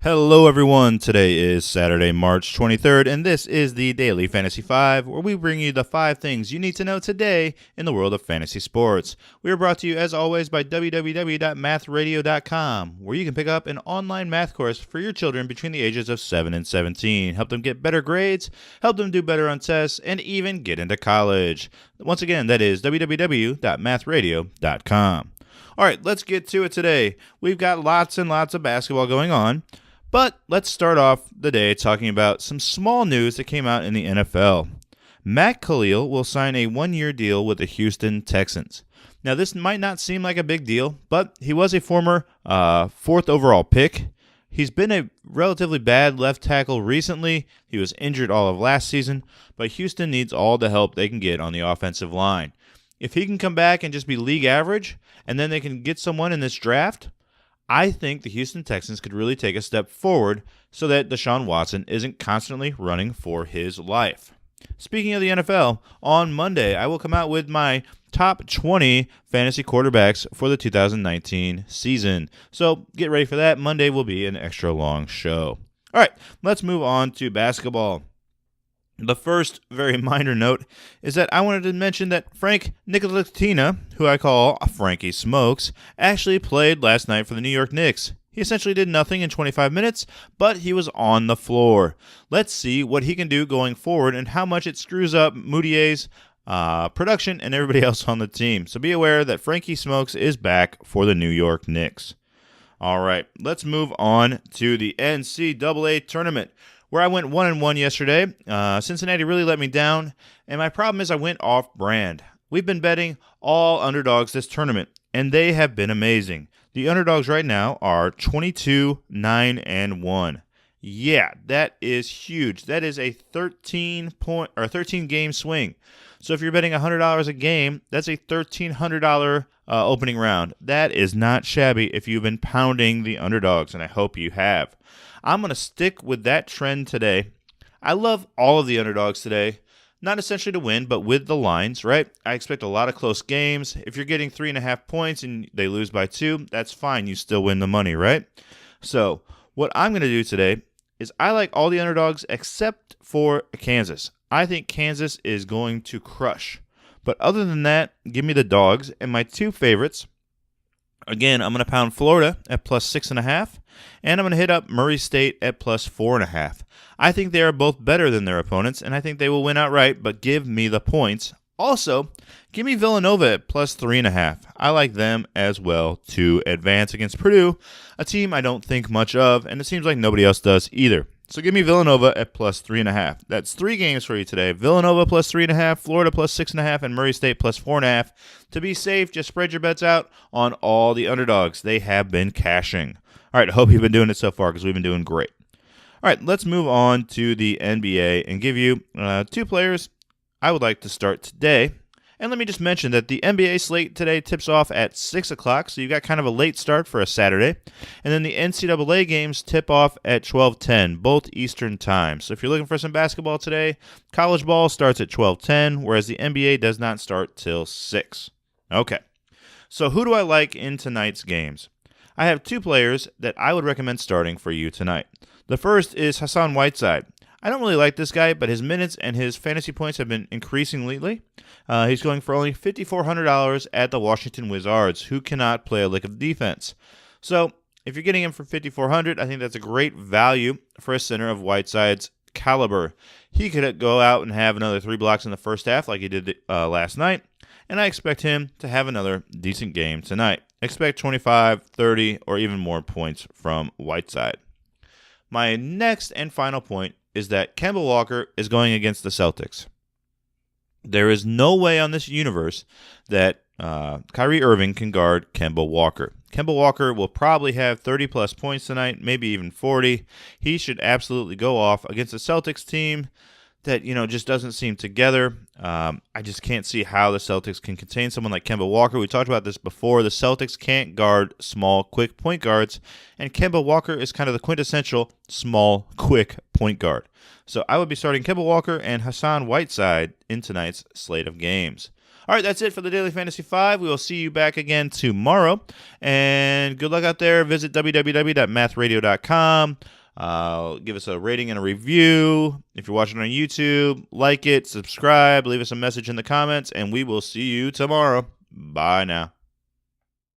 Hello, everyone. Today is Saturday, March 23rd, and this is the Daily Fantasy 5, where we bring you the 5 things you need to know today in the world of fantasy sports. We are brought to you, as always, by www.mathradio.com, where you can pick up an online math course for your children between the ages of 7 and 17. Help them get better grades, help them do better on tests, and even get into college. Once again, that is www.mathradio.com. All right, let's get to it today. We've got lots and lots of basketball going on. But let's start off the day talking about some small news that came out in the NFL. Matt Khalil will sign a one-year deal with the Houston Texans. Now, this might not seem like a big deal, but he was a former 4th overall pick. He's been a relatively bad left tackle recently. He was injured all of last season, but Houston needs all the help they can get on the offensive line. If he can come back and just be league average, and then they can get someone in this draft, I think the Houston Texans could really take a step forward so that Deshaun Watson isn't constantly running for his life. Speaking of the NFL, on Monday, I will come out with my top 20 fantasy quarterbacks for the 2019 season. So get ready for that. Monday will be an extra long show. All right, let's move on to basketball. The first very minor note is that I wanted to mention that Frank Nicolatina, who I call Frankie Smokes, actually played last night for the New York Knicks. He essentially did nothing in 25 minutes, but he was on the floor. Let's see what he can do going forward and how much it screws up Moutier's production and everybody else on the team. So be aware that Frankie Smokes is back for the New York Knicks. All right, let's move on to the NCAA tournament, where I went 1-1 yesterday. Cincinnati really let me down, and my problem is I went off-brand. We've been betting all underdogs this tournament, and they have been amazing. The underdogs right now are 22-9-1. Yeah, that is huge. That is a 13 game swing. So if you're betting $100 a game, that's a $1,300 opening round. That is not shabby if you've been pounding the underdogs, and I hope you have. I'm going to stick with that trend today. I love all of the underdogs today. Not essentially to win, but with the lines, right? I expect a lot of close games. If you're getting 3.5 points and they lose by 2, that's fine. You still win the money, right? So what I'm going to do today is I like all the underdogs except for Kansas. I think Kansas is going to crush. But other than that, give me the dogs. And my two favorites, again, I'm going to pound Florida at plus 6.5, and I'm going to hit up Murray State at plus 4.5. I think they are both better than their opponents, and I think they will win outright, but give me the points. Also, give me Villanova at plus 3.5. I like them as well to advance against Purdue, a team I don't think much of, and it seems like nobody else does either. So give me Villanova at plus 3.5. That's 3 games for you today. Villanova plus 3.5, Florida plus 6.5, and Murray State plus 4.5. To be safe, just spread your bets out on all the underdogs. They have been cashing. All right, I hope you've been doing it so far because we've been doing great. All right, let's move on to the NBA and give you 2 players I would like to start today. And let me just mention that the NBA slate today tips off at 6 o'clock, so you've got kind of a late start for a Saturday. And then the NCAA games tip off at 12:10, both Eastern time. So if you're looking for some basketball today, college ball starts at 12:10, whereas the NBA does not start till 6. Okay, so who do I like in tonight's games? I have 2 players that I would recommend starting for you tonight. The first is Hassan Whiteside. I don't really like this guy, but his minutes and his fantasy points have been increasing lately. He's going for only $5,400 at the Washington Wizards, who cannot play a lick of defense. So if you're getting him for $5,400, I think that's a great value for a center of Whiteside's caliber. He could go out and have another 3 blocks in the first half like he did last night, and I expect him to have another decent game tonight. Expect 25, 30, or even more points from Whiteside. My next and final point is that Kemba Walker is going against the Celtics. There is no way on this universe that Kyrie Irving can guard Kemba Walker. Kemba Walker will probably have 30-plus points tonight, maybe even 40. He should absolutely go off against a Celtics team that, just doesn't seem together. I just can't see how the Celtics can contain someone like Kemba Walker. We talked about this before. The Celtics can't guard small, quick point guards, and Kemba Walker is kind of the quintessential small, quick point guard. So I would be starting Kemba Walker and Hassan Whiteside in tonight's slate of games. All right, that's it for the Daily Fantasy 5. We will see you back again tomorrow. And good luck out there. Visit www.mathradio.com. Give us a rating and a review. If you're watching on YouTube, like it, subscribe, leave us a message in the comments, and we will see you tomorrow. Bye now.